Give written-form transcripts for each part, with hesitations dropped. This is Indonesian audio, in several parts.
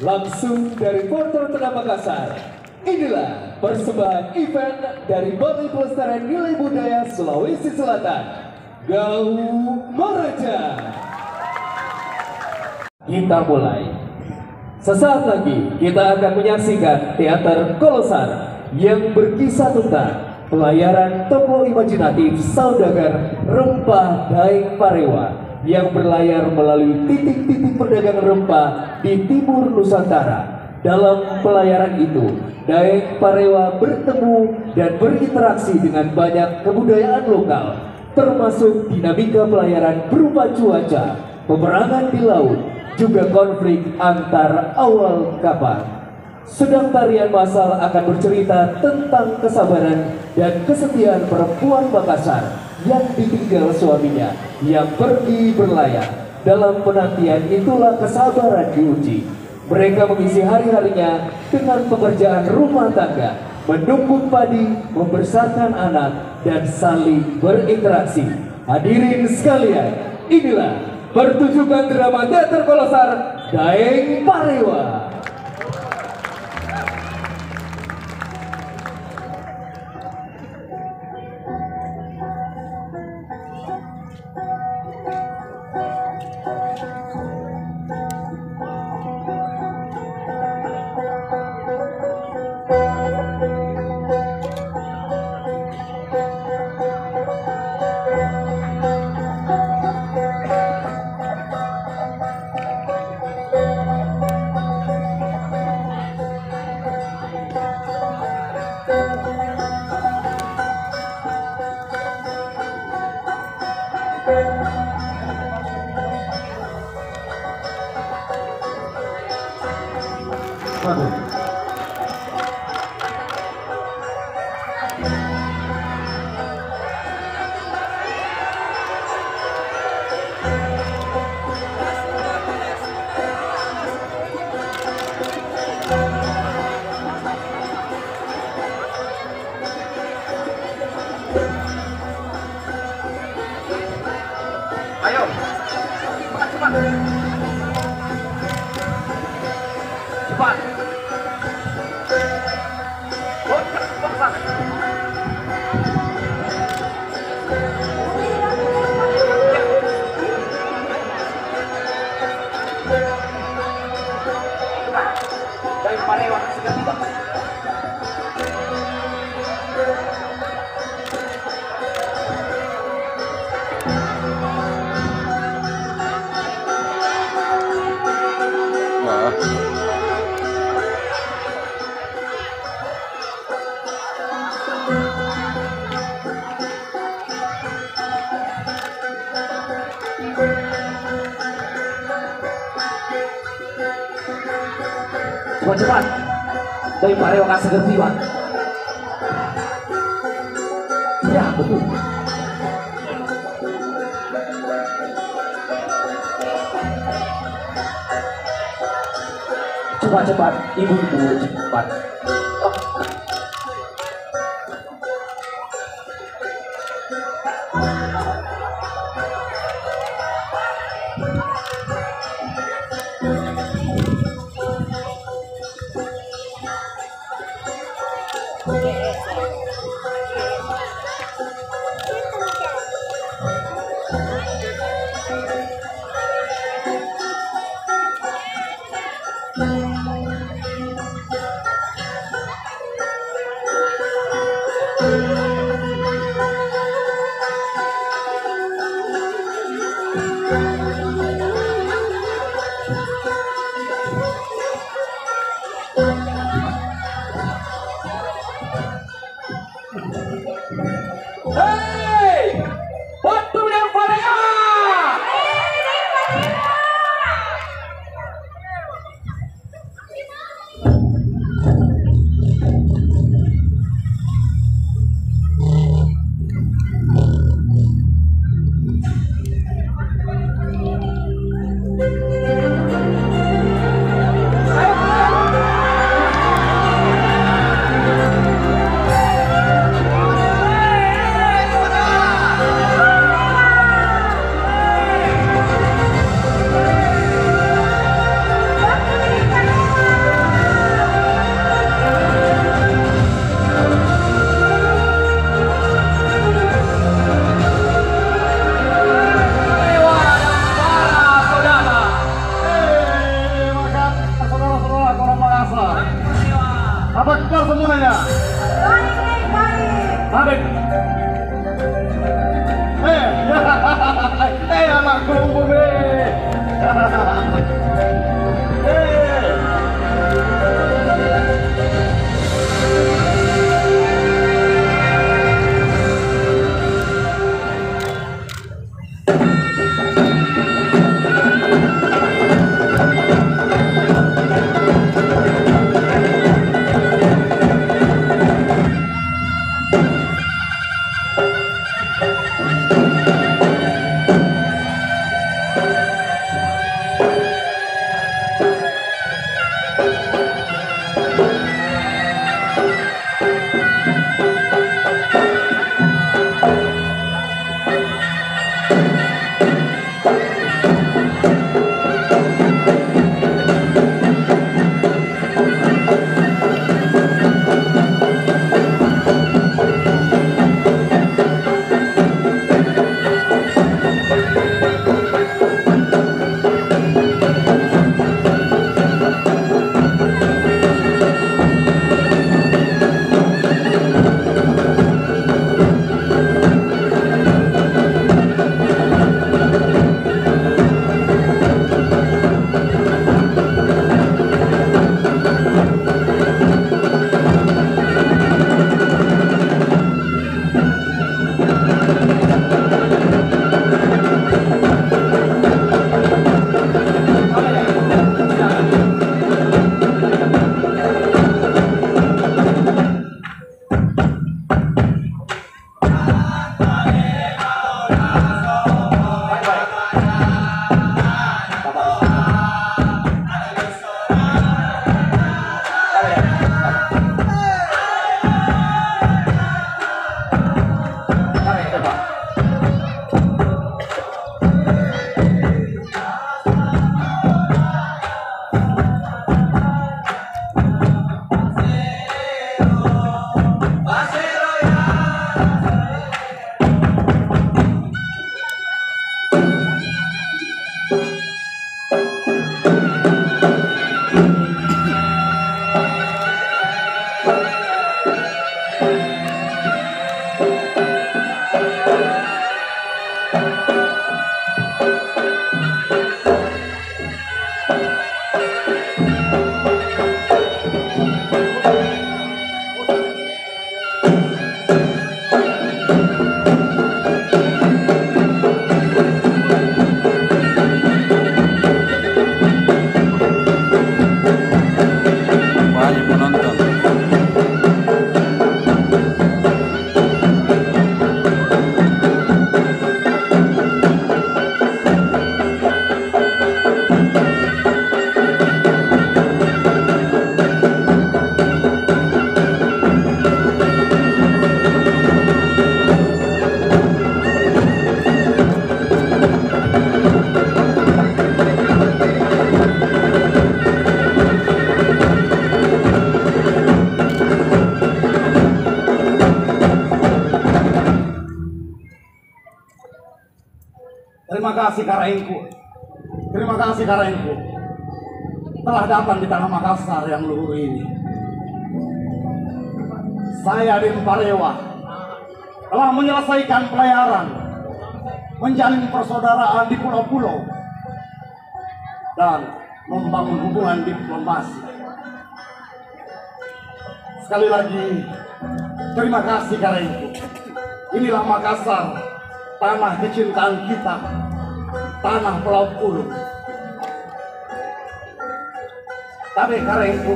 Langsung dari Porter Tengah Makassar, inilah persembahan event dari Balai Pelestarian Nilai Budaya Sulawesi Selatan, Gau Maraja. Kita mulai. Sesaat lagi kita akan menyaksikan teater kolosal yang berkisah tentang pelayaran tokoh imajinatif saudagar rempah Daeng Parewa yang berlayar melalui titik-titik perdagangan rempah di timur Nusantara. Dalam pelayaran itu, Daeng Parewa bertemu dan berinteraksi dengan banyak kebudayaan lokal, termasuk dinamika pelayaran berupa cuaca, peperangan di laut, juga konflik antar awal kapal. Sedang tarian massal akan bercerita tentang kesabaran dan kesetiaan perempuan Makassar yang ditinggal suaminya yang pergi berlayar. Dalam penantian itulah kesabaran diuji. Mereka mengisi hari-harinya dengan pekerjaan rumah tangga, menumbuk padi, membesarkan anak, dan saling berinteraksi. Hadirin sekalian, inilah pertunjukan drama teater kolosal Daeng Parewa. Ayo, cepat. Cepat. Dari Parewa sudah tiba. Cepat. Dari Parewa kan segera tiba. Ya, betul. Cepat, ibu cepat. Hei, waktu yang Parewa. Apa kabar semuanya? Baik. Anak kumpul Terima kasih Karengku. Terima kasih Karengku telah datang di tanah Makassar yang luhur ini. Saya Din Parewa telah menyelesaikan pelayaran, menjalin persaudaraan di pulau-pulau, dan membangun hubungan diplomasi. Sekali lagi, terima kasih Karengku. Inilah Makassar, tanah kecintaan kita, tanah Pulau Puluh. Tapi Karengku,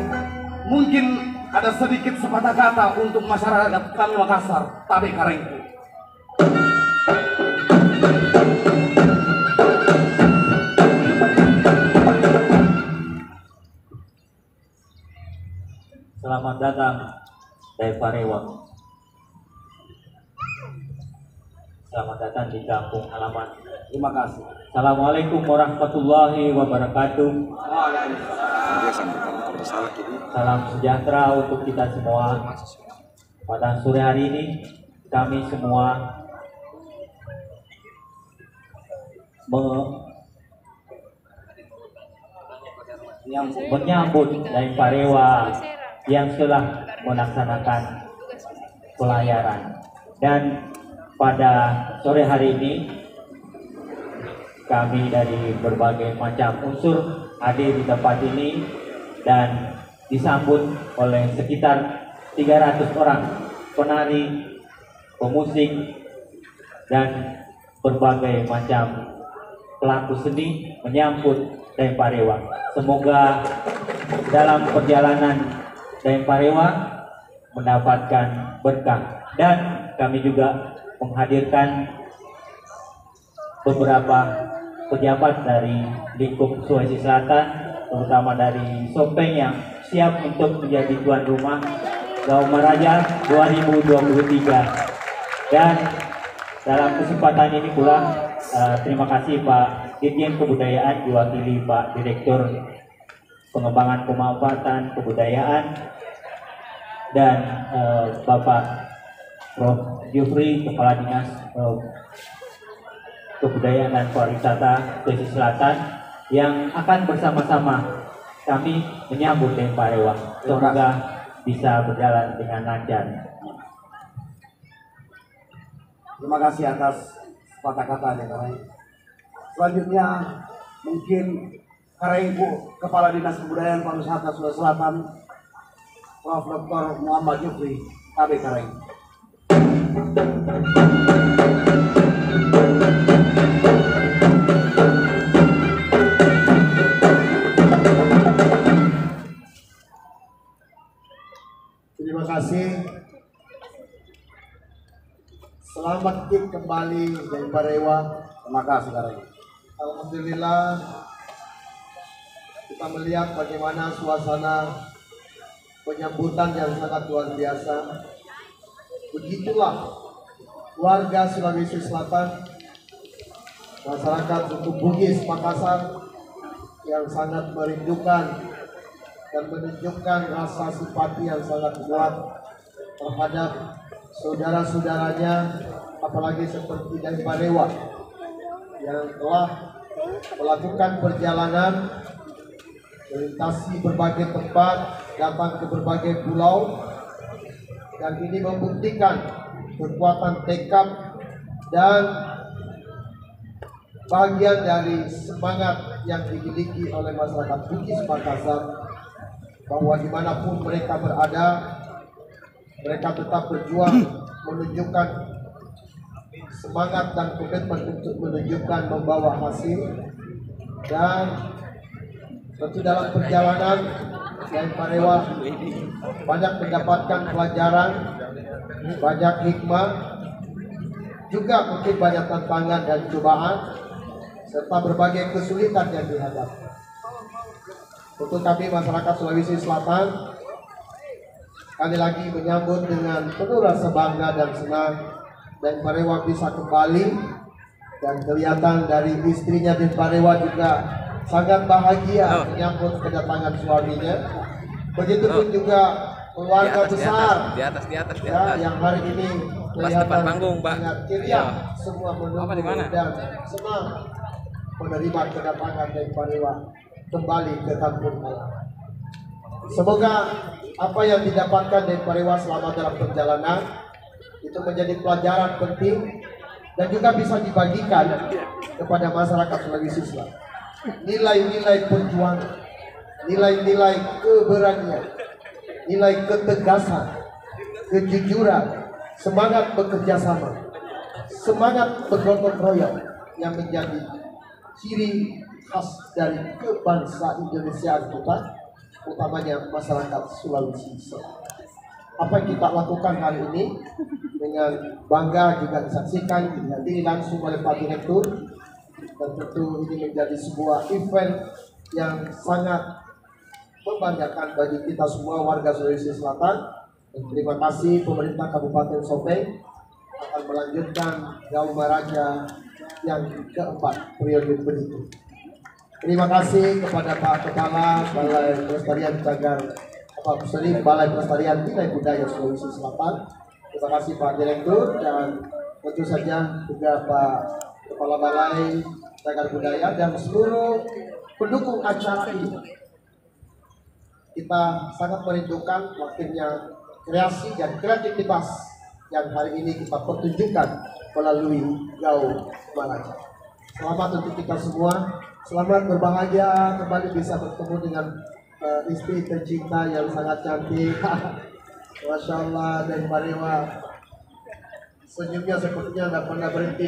mungkin ada sedikit sepatah kata untuk masyarakat kami Makassar. Tapi Karengku, selamat datang dari Parewa. Selamat datang di kampung halaman. terima kasih. Assalamualaikum warahmatullahi wabarakatuh. Salam sejahtera untuk kita semua. Pada sore hari ini kami semua menyambut dari Parewa yang telah melaksanakan pelayaran. Dan pada sore hari ini kami dari berbagai macam unsur hadir di tempat ini dan disambut oleh sekitar 300 orang penari, pemusik, dan berbagai macam pelaku seni menyambut Dayang Parewa. Semoga dalam perjalanan Dayang Parewa mendapatkan berkah, dan kami juga menghadirkan beberapa pejabat dari lingkup Sulawesi Selatan, terutama dari Sopeng yang siap untuk menjadi tuan rumah Gauma Raja 2023. Dan dalam kesempatan ini pula terima kasih Pak Dirjen Kebudayaan diwakili Pak Direktur Pengembangan Pemanfaatan Kebudayaan dan Bapak Prof. Jufri, Kepala Dinas Kebudayaan dan Pariwisata Sulawesi Selatan, yang akan bersama-sama kami menyambut Dayang Parewa. Semoga bisa berjalan dengan lancar. Terima kasih atas kata-katanya, Kareng. Selanjutnya mungkin Karengku, Kepala Dinas Kebudayaan Pariwisata Sulawesi Selatan, Prof. Dr. Muhammad Jufri, KB Kareng. Terima kasih. Selamat kembali Dayang Parewa. Terima kasih, Kareng. Alhamdulillah kita melihat bagaimana suasana penyambutan yang sangat luar biasa. Begitulah warga Sulawesi Selatan, masyarakat suku Bugis Makassar yang sangat merindukan dan menunjukkan rasa simpati yang sangat kuat terhadap saudara-saudaranya, apalagi seperti Dayang Parewa yang telah melakukan perjalanan melintasi berbagai tempat, datang ke berbagai pulau, dan ini membuktikan kekuatan tekad dan bagian dari semangat yang dimiliki oleh masyarakat Bugis Makassar, bahwa dimanapun mereka berada, mereka tetap berjuang menunjukkan semangat dan komitmen untuk menunjukkan membawa hasil. Dan tentu dalam perjalanan Dayang Parewa banyak mendapatkan pelajaran, banyak hikmah, juga mungkin banyak tantangan dan cobaan, serta berbagai kesulitan yang dihadapi. Untuk kami masyarakat Sulawesi Selatan, kali lagi menyambut dengan penuh rasa bangga dan senang Dayang Parewa bisa kembali, dan kelihatan dari istrinya Dayang Parewa juga sangat bahagia menyambut kedatangan suaminya. Begitupun juga keluarga besar di atas ya, yang hari ini kelihatan panggung, Pak. sangat ceria, semua menunggu dan senang menerima kedatangan Dayang Parewa kembali ke kampung halaman. Semoga apa yang didapatkan Dayang Parewa selama dalam perjalanan itu menjadi pelajaran penting dan juga bisa dibagikan kepada masyarakat Sulawesi Selatan. Nilai-nilai perjuangan, nilai-nilai keberanian, nilai ketegasan, kejujuran, semangat bekerja sama, semangat bergotong royong yang menjadi ciri khas dari kebangsa Indonesia kita, utamanya masyarakat Sulawesi Selatan. Apa yang kita lakukan hari ini dengan bangga juga disaksikan, dihadiri langsung oleh Pak Direktur, dan tentu ini menjadi sebuah event yang sangat membanggakan bagi kita semua warga Sulawesi Selatan. Dan terima kasih pemerintah Kabupaten Sopeng akan melanjutkan Gauma Raja yang keempat periode berikut. Terima kasih kepada Pak Kepala Balai Pelestarian Cagar Balai Pelestarian Nilai Budaya Sulawesi Selatan. Terima kasih Pak Direktur, dan tentu saja juga Pak Kepala Balai Cagar Budaya dan seluruh pendukung acara ini. kita sangat merindukan waktunya kreasi dan kreativitas yang hari ini kita pertunjukkan melalui Gaul Maraja. Selamat untuk kita semua, selamat berbahagia kembali bisa bertemu dengan istri tercinta yang sangat cantik. Masya Allah, dan Parewa senyumnya sepertinya tidak pernah berhenti.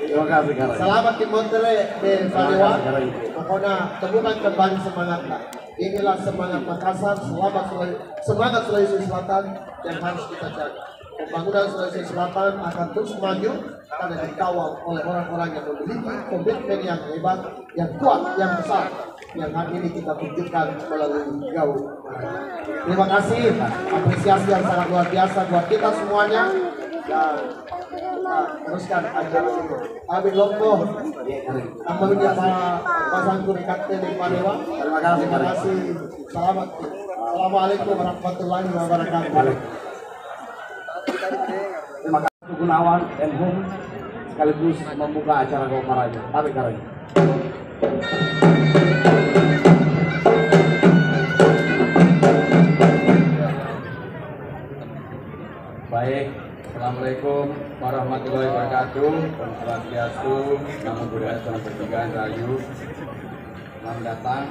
Terima kasih Karai. Selamat di Monterrey dan Parewa. Pokoknya temukan kembali semangatnya. Inilah semangat Makassar, semangat Sulawesi Selatan yang harus kita jaga. Pembangunan Sulawesi Selatan akan terus maju karena dikawal oleh orang-orang yang memiliki komitmen yang hebat, yang kuat, yang besar, yang hari ini kita tunjukkan melalui Gaul. Terima kasih, apresiasi yang sangat luar biasa buat kita semuanya. Dan teruskan acara ini. Amin Lombo, ambilnya Pak Sangkuri Kapten di Parewa. Terima kasih. Selamat. Assalamualaikum warahmatullahi wabarakatuh. Terima kasih Gunawan dan Hum sekaligus membuka acara Gaul Maraja. Tapi Karai. Baik, Assalamualaikum warahmatullahi wabarakatuh. Om Swastiastu, Namo Buddhaya, Salam Kebajikan Rahayu. Selamat datang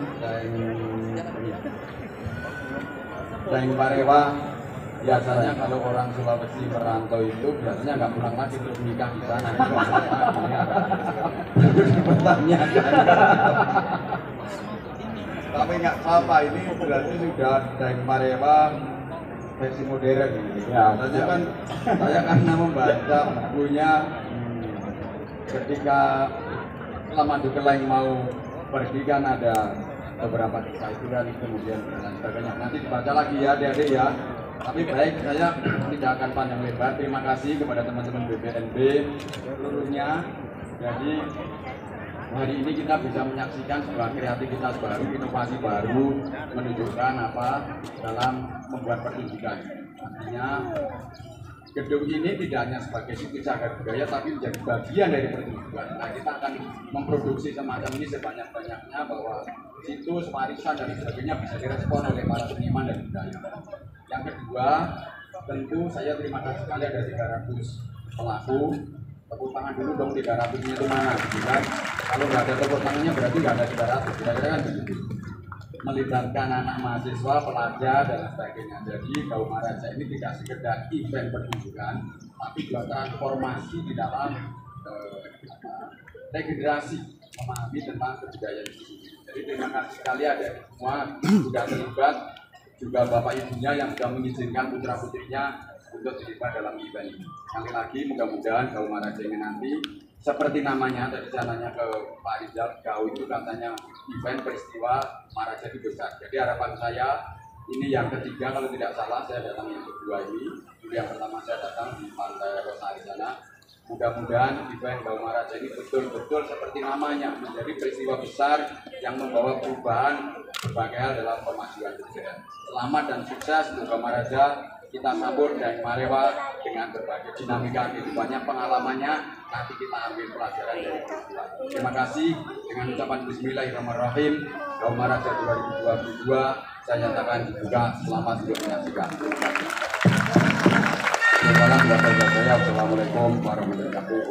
dan Parewa. Biasanya kalau orang Sulawesi merantau itu biasanya nggak pulang lagi terus nikah di sana. Dipertanyakan. Tapi nggak apa-apa, ini berarti sudah dari Parewa versi modern. Ya, saya karena membaca bukunya ketika Lamadu Keleng mau pergi kan ada beberapa kisah itu kan, kemudian dan sebagainya. Nanti dibaca lagi ya adik-adik ya. Tapi baik, saya tidak akan panjang lebar. Terima kasih kepada teman-teman BPNB seluruhnya. Jadi hari ini kita bisa menyaksikan sebuah kreativitas baru, inovasi baru, menunjukkan apa dalam membuat pertunjukan. Artinya gedung ini tidak hanya sebagai situs cagar budaya, tapi menjadi bagian dari pertunjukan. Nah, kita akan memproduksi semacam ini sebanyak-banyaknya, bahwa situs, warisan dan sebagainya bisa direspon oleh para seniman dan budaya. Yang kedua, tentu saya terima kasih sekali ada 300 pelaku. Tepuk tangan dulu dong, 300-nya itu mana? Kan? Kalau nggak ada tepuk tangannya berarti nggak ada 300, kira-kira kan begitu. Melibatkan anak mahasiswa, pelajar dan sebagainya. Jadi Gaul Maraja ini tidak sekedar event pertunjukan, tapi juga transformasi di dalam regenerasi memahami tentang kebudayaan itu. Jadi terima kasih sekali ada semua sudah terlibat, juga bapak ibunya yang sudah mengizinkan putra putrinya untuk terlibat dalam event ini. Sekali lagi mudah-mudahan Gaul Maraja ini nanti seperti namanya, tadi saya nanya ke Pak Rizal, Gaul itu katanya event peristiwa Maraja itu besar. Jadi harapan saya ini yang ketiga kalau tidak salah, saya datang yang kedua ini. Dulu yang pertama saya datang di Pantai Rosari sana. Mudah-mudahan event Gaul Maraja ini betul-betul seperti namanya, menjadi peristiwa besar yang membawa perubahan berbagai hal dalam pemajuan kebudayaan. Selamat dan sukses untuk Gaul Maraja. Kita sambut dari Parewa dengan berbagai dinamika kehidupannya, pengalamannya, nanti kita ambil pelajaran dari peristiwa. Terima kasih. Dengan ucapan Bismillahirrahmanirrahim, Gaul Maraja 2022 saya nyatakan dibuka. Selamat untuk menyaksikan. Assalamualaikum warahmatullahi wabarakatuh.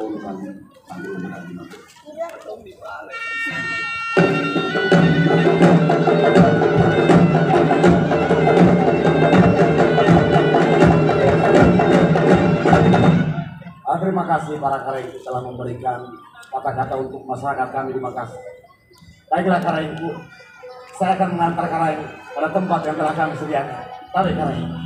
Terima kasih para Karaiku telah memberikan kata-kata untuk masyarakat kami di Makassar. Baiklah Karaiku, saya akan mengantar Karaiku pada tempat yang telah kami sediakan. Tarik Karaiku.